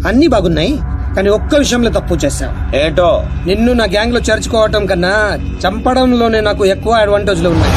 అన్ని బాగున్నాయి, కానీ ఒక్క విషయంలో తప్పు చేశావు. ఏంటో? నిన్ను నా గ్యాంగ్ లో చేర్చుకోవటం కన్నా చంపడంలోనే నాకు ఎక్కువ అడ్వాంటేజ్లు ఉన్నాయి.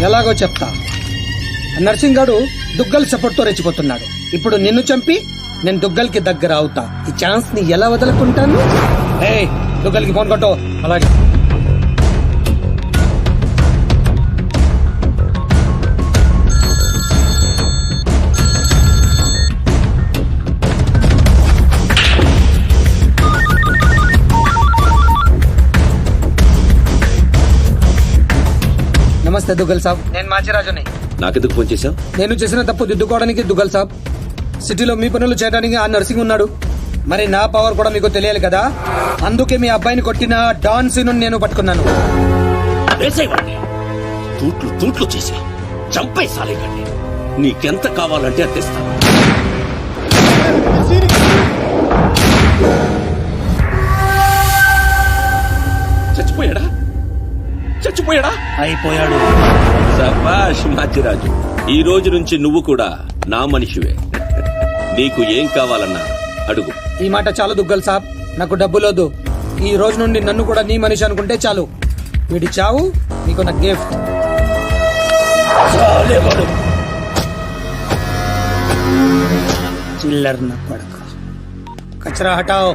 ఎలాగో చెప్తా. నర్సింగ్ గాడు దుగ్గల్ సపోర్ట్ తో రెచ్చిపోతున్నాడు. ఇప్పుడు నిన్ను చంపి నేను దుగ్గల్ కి దగ్గర అవుతా. ఈ ఛాన్స్ ని ఎలా వదులుకుంటాను? దుగ్గల్ కి ఫోన్ కొట్టు. అలాగే. నమస్తే దుగ్గల్ సాబ్, నేను మాచిరాజుని. నాకెందుకు ఫోన్ చేశావు? నేను చేసిన తప్పు దిద్దుకోవడానికి దుగ్గల్ సాబ్. సిటీలో మీ పనులు చేయడానికి ఆ నర్సింగ్ ఉన్నాడు. మరి నా పవర్ కూడా మీకు తెలియాలి కదా. అందుకే మీ అబ్బాయిని కొట్టిన డాన్ సీను నేను పట్టుకున్నాను. తూట్లు తూట్లు చేసి చంపేసాలేకండి. నీకెంత కావాలంటే అందిస్తా. చచ్చిపోయాడా? చచ్చిపోయాడా? అయిపోయాడు. శభాష్ మాచిరాజు, ఈ రోజు నుంచి నువ్వు కూడా నా మనిషివే. నీకు ఏం కావాలన్నా అడుగు. ఈ మాట చాలు దుగ్గల్ సాబ్, నాకు డబ్బులోదు. ఈ రోజు నుండి నన్ను కూడా నీ మనిషి అనుకుంటే చాలు. వీడి చావు నీకు నా గిఫ్ట్. చిల్లర్ నా పడక. కచరా హటాओ.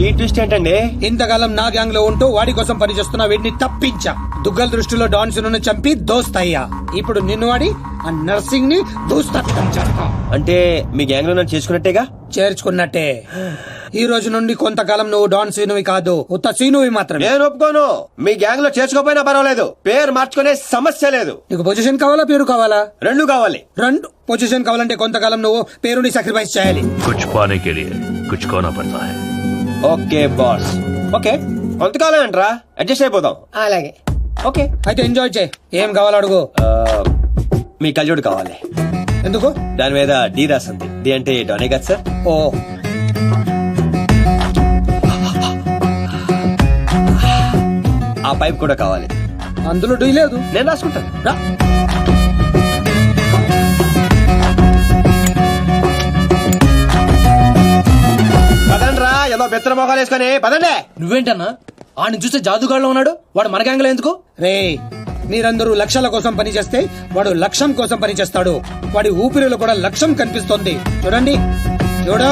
ఈ ట్విస్ట్ ఏంటండి? ఇంతకాలం నా గ్యాంగ్ లో ఉంటూ వాడి కోసం పనిచేస్తున్న వీడిని తప్పించా. దుగ్గల్ దృష్టిలో డాన్ సిను చంపి దోస్తయ్యా. ఇప్పుడు నిన్ను వాడి ఆ నర్సింగ్ ని దూస్తత్వం చేస్తా. అంటే మీ గ్యాంగ్ లో నన్ను చేసుకున్నట్టేగా? చేర్చుకున్నట్టే. ఈ రోజు నుండి కొంతకాలం నువ్వు డాన్ సీనువి కాదు, ఉత్త సీనువి మాత్రమే. నేను ఒప్పుకోను. మీ గ్యాంగ్ లో చేర్చుకోపోయినా పర్వాలేదు, పేరు మార్చుకునే సమస్య లేదు. నీకు పొజిషన్ కావాలా, పేరు కావాలా? రెండు కావాలి. రెండు. పొజిషన్ కావాలంటే కొంతకాలం నువ్వు పేరుని సాక్రిఫైస్ చేయాలి. कुछ पाने के लिए कुछ खोना पड़ता है. Okay boss. ఓకే, కొంతకాలం అంటరా, అడ్జస్ట్ అయిపోదాం. అలాగే. ఓకే, అయితే ఎంజాయ్ చేయి. ఏం కావాలో అడుగు. మీ కళ్ళజోడు కావాలి. ఎందుకు? దాని మీద డి రాసింది. డి అంటే డోనే కదా సార్. ఓ, ఆ పైప్ కూడా కావాలి. అందులో డీ లేదు. నేను రాసుకుంటాను. రా. పదండ్రా, ఏదో బెత్తర మొఖాలు వేసుకొని పదండి. నువ్వేంటన్నా ఆడిని చూస్తే జాదుగాడులో ఉన్నాడు, వాడు మన గ్యాంగ్ లో ఎందుకు? రే, మీరందరూ లక్ష్యాల కోసం పని చేస్తే వాడు లక్ష్యం కోసం పని చేస్తాడు. వాడి ఊపిరిలో కూడా లక్ష్యం కనిపిస్తోంది. చూడండి, చూడా.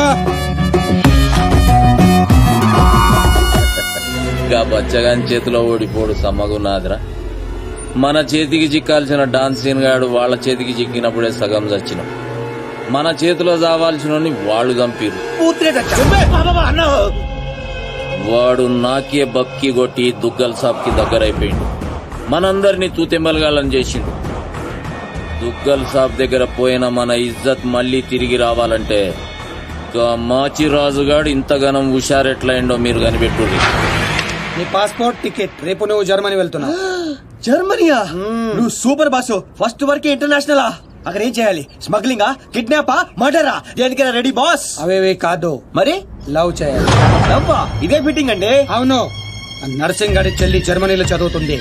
ఇంకా బచ్చగాని చేతిలో ఓడిపోడు సమ్మగున్నాదిరా. మన చేతికి చిక్కాల్సిన డాన్సీన్ గాడు వాళ్ళ చేతికి చిక్కినప్పుడే సగం చచ్చినాం. మన చేతిలో చావాల్సిన వాళ్ళు చంపిరు. వాడు నాకే బక్కి కొట్టి దుగ్గల్ సాబ్ కి దగ్గరైపోయిండు. మనందరినీ తూతెంబలగాలని చేసిండు. దుగ్గల్ సాబ్ దగ్గర పోయిన మన ఇజ్జత్ మళ్ళీ తిరిగి రావాలంటే మాచిరాజుగాడు ఇంతగానం హుషారెట్లయిండో మీరు కనిపెట్టుర్రి. నీ పాస్పోర్ట్, టికెట్. రేపు నువ్వు జర్మనీ వెళ్తున్నావు. జర్మనీయా? నువ్వు సూపర్ బాసు. ఫస్ట్ వరకు ఇంటర్నేషనలా? అక్కడ ఏం చేయాలి? స్మగ్లింగా, కిడ్నాపా, మర్డరా? దేనికైనా రెడీ బాస్. అవేవి కాదు, మరి లవ్ చేయాలి. అబ్బా, ఇదే ఫిట్టింగ్ అండి. అవును. నర్సింగ్ గారి చెల్లి జర్మనీలో చదువుతుంది.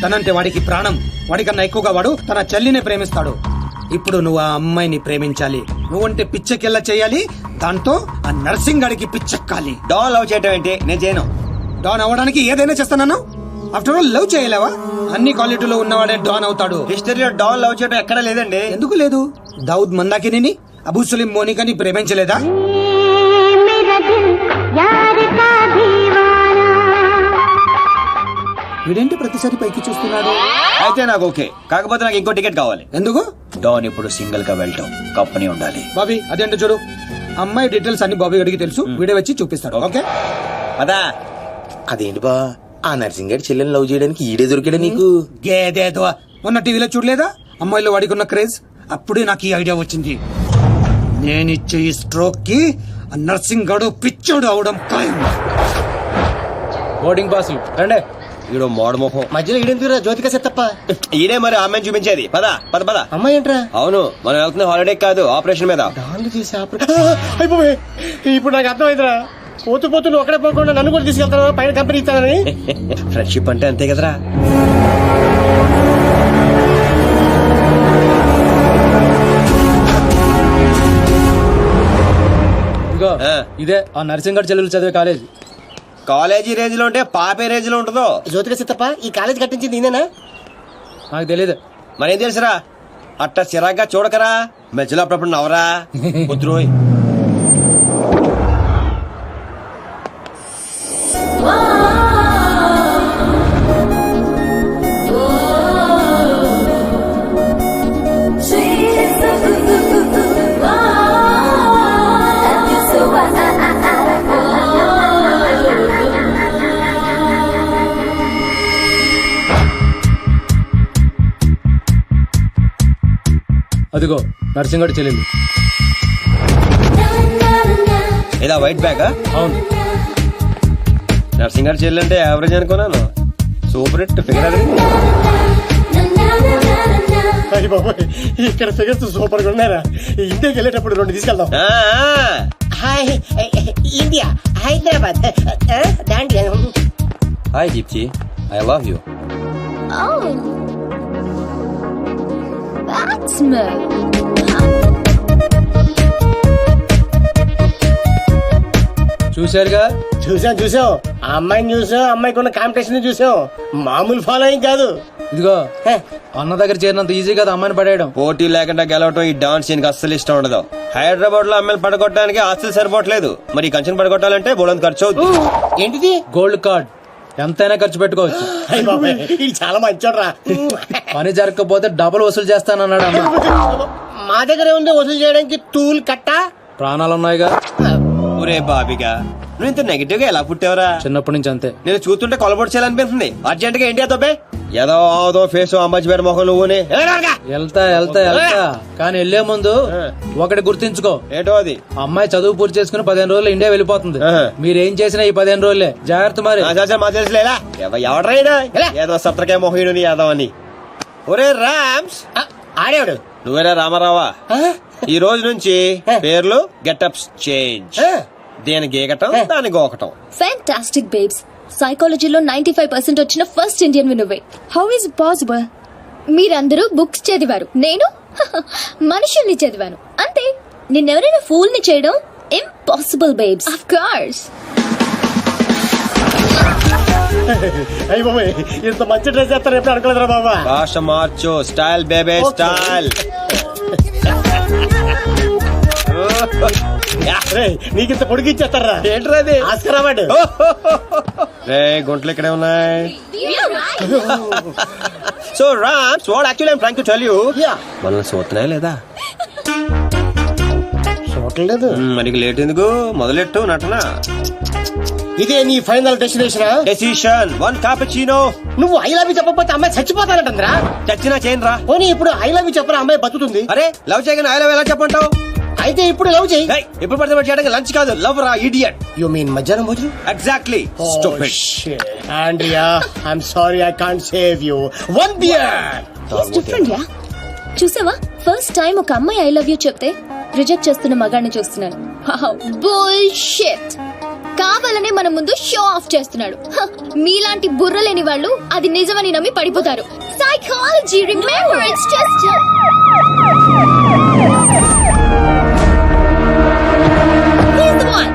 తనంటే వాడికి ప్రాణం. వాడికన్నా ఎక్కువగా వాడు తన చెల్లినే ప్రేమిస్తాడు. ఇప్పుడు నువ్వు ఆ అమ్మాయిని ప్రేమించాలి. నువ్వంటే పిచ్చెకెళ్ళ చేయాలి. దాంతో ఆ నర్సింగ్ గారికి పిచ్చెక్కాలి. డాన్ లవ్ చేయటం ఏంటి? నేను చేయను. డాన్ అవ్వడానికి ఏదైనా చేస్తాను. ఆఫ్టర్ ఆల్ లవ్ చేయలేవా? అన్ని క్వాలిటీలో ఉన్నవాడే డాన్ అవుతాడు. హిస్టరీలో డాన్ లవ్ చేయడం ఎక్కడా లేదండి. ఎందుకు లేదు? దావుద్ మందాకిని, అబూ సలీం మోనికాని ప్రేమించలేదా? వీడేంటి ప్రతిసారి పైకి చూస్తున్నాడు? అయితే నాకు ఓకే, కాకపోతే నాకు ఇంకో టికెట్ కావాలి. ఎందుకు? డాన్ ఇప్పుడు సింగిల్ గా వెళ్ళటం, కంపెనీ ఉండాలి. బాబీ, అదేంటో చూడు. అమ్మాయి డీటెయిల్స్ అన్ని బాబీ గడికి తెలుసు. వీడే వచ్చి చూపిస్తాడు. ఓకే అదా? అదేంటి బా, ఆ నర్సింగ్ గారి చెల్లెని లవ్ చేయడానికి ఈడే దొరికాడా నీకు? గేదేదో. మొన్న టీవీలో చూడలేదా అమ్మాయిలో వాడికున్న క్రేజ్? అప్పుడే నాకు ఈ ఐడియా వచ్చింది. నేనిచ్చే ఈ స్ట్రోక్ కి ఆ నర్సింగ్ గడు పిచ్చోడు అవడం ఖాయం. బోర్డింగ్ పాస్ రండి. ఈడో మోడ మొహం. మధ్యలో ఈడెందుకురా జ్యోతిక సెత్తప్ప? ఈడే మరి అమ్మాయిని చూపించేది. పద పద పద. అమ్మాయి ఏంట్రా? అవును, మనం వెళ్తున్న హాలిడే కాదు, ఆపరేషన్ మీద. డాన్లు చేసి అయిపోయి ఇప్పుడు నాకు అర్థమైందిరా. పోతూ పోతూ నువ్వు ఒకడే పోకుండా నన్ను కూడా తీసుకెళ్తాను పైన కంపెనీ ఇస్తానని. ఫ్రెండ్షిప్ అంటే అంతే కదరా. ఆ. ఇదే ఆ నర్సింగడ్ చెల్లెలు చదివే కాలేజ్. కాలేజీ రేంజ్ లో ఉంటే పాపే రేంజ్ లో ఉంటుందో. జ్యోతిక సిద్ధప్ప ఈ కాలేజ్ కట్టించింది నేనేనా? నాకు తెలియదు. మరేం తెలుసురా, అట్ట చిరాగ్గా చూడకరా, మధ్యలో అప్పుడప్పుడు నవరా కుదురోయ్. అదిగో నర్సింగడ్ చెల్లెలు. ఏదా వైట్ బ్యాగ్? అవును. నర్సింగ్ గారు చెల్లంటే యావరేజ్ అనుకున్నాను. సూపర్ హిట్ ఫిగర్ అది. అయ్య బాబోయ్, ఇక్కడ ఫిగర్స్ సూపర్ గా ఉన్నారా? ఇండియాకి వెళ్ళేటప్పుడు 2 తీసుకెళ్దాం. Hi India, Hyderabad Dandiya. Hi Deepti, I love you. Oh, that's me. చూశారుగా. చూసాం ఆ అమ్మాయిని చూసాం, అమ్మాయికి ఉన్న కాంపిటీషన్ చూసాం. మామూలు ఫాలోయింగ్ కాదు. ఇదిగో అన్న దగ్గర చేరినంత ఈజీ కదా అమ్మాయిని పడేయడం. పోటీ లేకుండా గెలవటం ఈ డాన్స్ సీన్ కి అస్సలు ఇష్టం ఉండదు. హైదరాబాద్ లో అమ్మాయిలు పడగొట్టడానికి ఆస్తులు సరిపోవట్లేదు, మరి ఈ కంచెని పడగొట్టాలంటే బోలంత ఖర్చు అవుతుంది. ఏంటిది? గోల్డ్ కార్డ్ ఎంతైనా ఖర్చు పెట్టుకోవచ్చు. అయ్య బాబాయ్, ఇది చాలా మంచోడ్రా. పని జరగకపోతే డబుల్ వసూలు చేస్తానన్నాడు అన్న. మా దగ్గర ఉంది వసూలు చేయడానికి టూల్ కట్టా. ప్రాణాలు ఉన్నాయిగా. ఒరే బాబిగా, నువ్వు ఇంత నెగిటివ్ గా ఎలా పుట్టావరా? చిన్నప్పటి నుంచి అంతే. నేను చూస్తుంటే కొలబొట్టు చేయాలనిపిస్తుంది. అర్జెంట్ గా ఇండియా తోపే ఏదో ఆదో ఫేస్ అమ్మాయి పేరు మొహం నువ్వునే. వెళ్తా కానీ వెళ్లే ముందు ఒకటి గుర్తించుకో. ఏంటో అది? అమ్మాయి చదువు పూర్తి చేసుకుని 15 రోజులు ఇండియా వెళ్ళిపోతుంది. ఆహా. మీరేం చేసినా ఈ 15 రోజులే జాగ్రత్త. మరి మా తెలుసులేలా ఎవడ్రైనా ఏదో సత్రకాయ మొహీడు యాదవ్ అని. ఒరే రామ్స్, ఆడేవాడు నువ్వేరా రామారావా? ఈ రోజు నుంచి పేర్లు గెటప్స్ చేంజ్. దేని గీకటం దాని గోకటం. Fantastic babes. సైకాలజీలో 95% వచ్చిన ఫస్ట్ ఇండియన్ నువ్వే. How is possible? మీరందరూ బుక్స్ చదివారు, నేను మనుషుల్ని చదివాను. అంతే. నిన్నెవరైనా ఫూల్ ని చేయడం ఇంపాసిబుల్ బేబ్స్. Of course. అయ్య బాబాయ్, ఇంత మంచి డ్రెస్ చేస్తారు ఎప్పుడు అనుకోలేదురా బాబా. భాష మార్చు, స్టైల్ బేబే స్టైల్. నీకింత పొడిగి ఇచ్చేస్తారా? ఏంట్రా అది? Oscar award. రే గుంటలు ఇక్కడే ఉన్నాయి. So Rams, what actually I'm trying to tell you, మనల్ని చూస్తున్నాయా లేదా? చూడలేదు. మనకి లేట్ ఎందుకు, మొదలెట్టు నటన. ఇదే నీ ఫైనల్ డెస్టినేషన్? Decision 1 cappuccino. నువ్వు ఐ లవ్ యూ చెప్పకపోతే అమ్మాయి చచ్చిపోతానంటరా? చచ్చినా చేయను రా. పోనీ ఇప్పుడు ఐ లవ్ యూ చెప్పరా, అమ్మాయి బతుకుతుంది. అరే లవ్ చేయగానే ఐ లవ్ ఎలా చెప్పంటావు? అయితే ఇప్పుడు లవ్ చేయి. ఎప్పుడు పడితే పడి చేయడానికి లంచ్ కాదు, లవ్ రా ఇడియట్. యు మీన్ మధ్యాహ్నం భోజనం? Exactly. Stupid. Andrea, I'm sorry, I can't save you. 1 beer. He's different, yeah. చూసావా, ఫస్ట్ టైం ఒక అమ్మాయి ఐ లవ్ యూ చెప్తే రిజెక్ట్ చేస్తున్న మగాడిని చూస్తున్నాను. బుల్షిట్. కావాలనే మన ముందు షో ఆఫ్ చేస్తున్నాడు. మీలాంటి బుర్ర లేని వాళ్ళు అది నిజమని నమ్మి పడిపోతారు. Psychology, remember, it's just he's the one.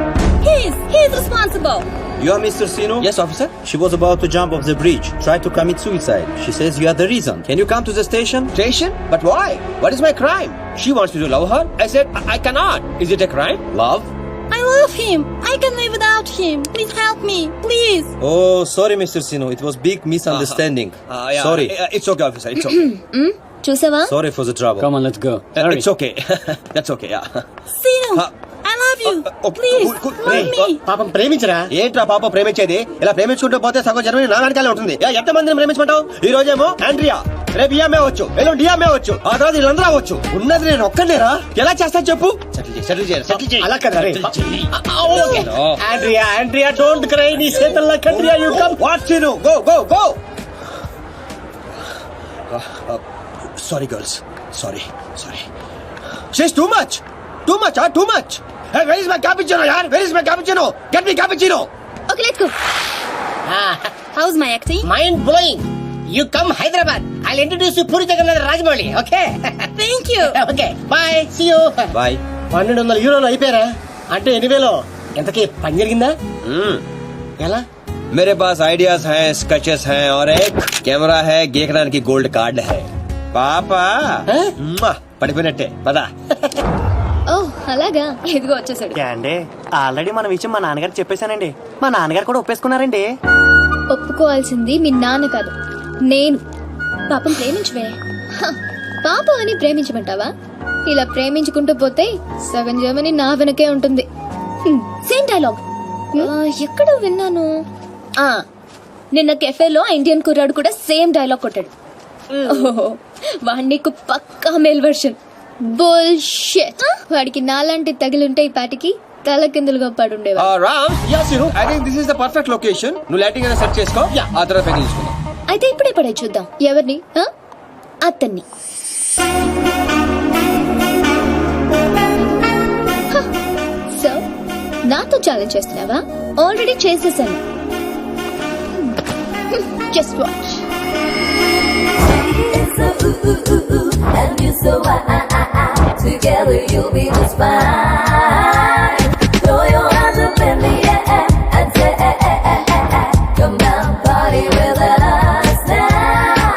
He's responsible. You are Mr. Sino? Yes, officer. She was about to jump off the bridge, tried to commit suicide. She says you are the reason. Can you come to the station? Station? But why? What is my crime? She wants me to love her. I said I cannot. Is it a crime? Love? I love him. I can live without him. Please help me, please. Oh, sorry, Mr. Sino. It was big misunderstanding. Yeah. Sorry. It's okay, officer. It's okay. చూసావా? Sorry for the trouble. Come on, let's go. It's okay. That's okay. Yeah. Sino, I love you. Please, love me. పాపం ప్రేమించరా? ఏంట్రా పాప ప్రేమించేది? ఇలా ప్రేమించుకుంటూ పోతే సగం Germany నా వెనకాలే ఉంటుంది. ఎంత మందిని ప్రేమించమంటావు? ఈ రోజేమో ఆండ్రియా, రేపు ఇయామే అవచ్చు, ఎల్లుండి డియామే అవచ్చు, ఆ తర్వాత వీళ్ళందరూ అవచ్చు. ఉన్నది నేను ఒక్కనేరా? ఎలా చేస్తా చెప్పు? సెటిల్ చేయాలి. అలా కదా రే. Andrea, don't cry. నీ చేతల్లో కండ్రియా, you come. What scene? Go. Sorry girls. Sorry. She's too much. Too much. Hey, where is my cappuccino, yaar? Where is my cappuccino? Get me cappuccino. Okay, let's go. How's my acting? Mind blowing. You come Hyderabad. I'll introduce you Puri Jagannath Rajamouli. Okay? Thank you. Okay, bye. See you. Bye. 1200 యూరోలు అయిపోయారా? అంటే ఎనివేలో ఎంతకీ పని జరిగిందా? ఎలా? मेरे पास ideas हैं, sketches हैं और एक कैमरा है, గీకడానికి గోల్డ్ కార్డ్ है. పాపా పడిపోయినట్టే పదా. ఓ అలాగా, ఇదిగో వచ్చేసాడు. అండి ఆల్రెడీ మన విషయం మా నాన్నగారు చెప్పేశానండి. మా నాన్నగారు కూడా ఒప్పేసుకున్నారండి. ఒప్పుకోవాల్సింది మీ నాన్న కాదు, నేను. పాపం ప్రేమించవే. హ, పాపం అని ప్రేమించమంటావా? ఇలా ప్రేమించుకుంటూ పోతే సగం జర్మనీ నా వెనకే ఉంటుంది. సేమ్ డైలాగ్ ఎక్కడో విన్నాను. ఆ నిన్న కెఫేలో ఇండియన్ కుర్రాడు కూడా సేమ్ డైలాగ్ కొట్టాడు. ఓహో, వాడి నీకు పక్కా మేల్ వర్షన్. బుల్షిట్. వాడికి నాలాంటి తగిలింటే ఈ పాటికి తల కిందులుగా పడుండేవా. Ram, I think this is the perfect location. నువ్వు లైటింగ్ అయినా సెట్ చేసుకో, ఆ తర్వాత పైకి తీసుకుందాం. అయితే ఇప్పుడే పడే చూద్దాం. ఎవరిని? అతన్ని. సో నాతో ఛాలెంజ్ చేస్తున్నావా? ఆల్రెడీ చేసేసాను. Just watch. Together you'll be just fine. Throw your hands up in the air and say, come down, party with us now.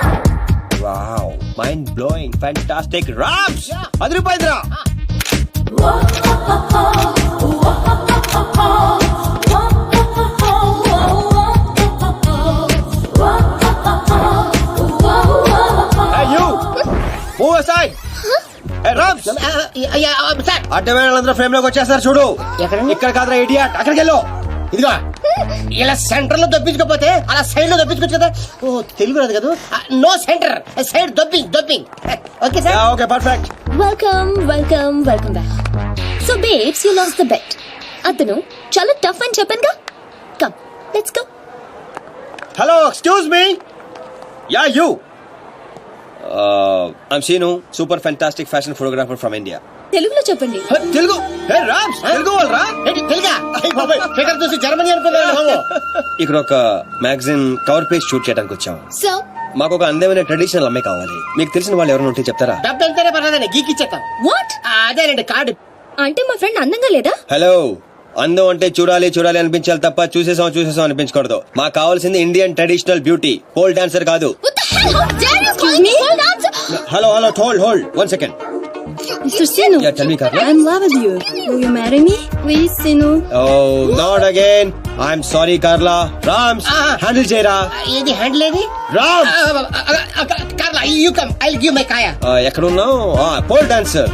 Wow, mind blowing, fantastic. Rams, 10 రూపాయలు. Hey you, move aside. Hey Rams, అడ్డమైన వాళ్ళందరూ frame లోకి వచ్చేస్తారు చూడు. ఇక్కడ కాదురా idiot, అక్కడికి వెళ్ళు. ఇదిగో ఇలా సెంటర్ లో దొప్పించుకోపోతే అలా సైడ్ లో దొప్పించుకోవచ్చు కదా. ఓ తెలుగు రాదు కదా. నో సెంటర్, సైడ్ దొప్పింగ్. Okay sir. Okay perfect. Welcome welcome welcome back. So babes, you lost the bet. అతను చాలా టఫ్ అని చెప్పానుగా. Come let's go. Hello, excuse me. Yeah you. I'm Seenu, super fantastic fashion photographer from India. తెలుగులో చెప్పండి. తెలుగు? హే రామ్స్, తెలుగు వాళ్ళరా? తెలుగా? Figure చూసి Germany అనుకున్నాను. ఇక్కడ ఒక మ్యాగజైన్ కవర్ పేజ్ షూట్ చేయడానికి వచ్చాం. సో మాకు ఒక అందమైన ట్రెడిషనల్ అమ్మాయి కావాలి. మీకు తెలిసిన వాళ్ళు ఎవరైనా ఉంటే చెప్తారా? డబ్బు ఎంతైనా పర్లేదండి, గీకిచ్చేస్తాం. వాట్? అదేనండి కార్డు. అంటే మా ఫ్రెండ్ అందంగా లేదా? హలో, అందం అంటే చూడాలి చూడాలి అనిపించాలి తప్ప చూసేసాం అనిపించకూడదు. మాకు కావాల్సింది Indian traditional beauty, pole dancer కాదు. What the hell? How dare you call me pole dancer? Hello, hold 1 second. Mr. Sinu, Yeah, tell me, Carla. I'm in love with you. Will you marry me? Please, Sinu. Oh, not again. I'm sorry, Carla. Rams, handle చేయరా. ఏది handle ఏది? Rams, Carla, you come, I give my కాయా. ఎక్కడున్నావు? Pole dancer.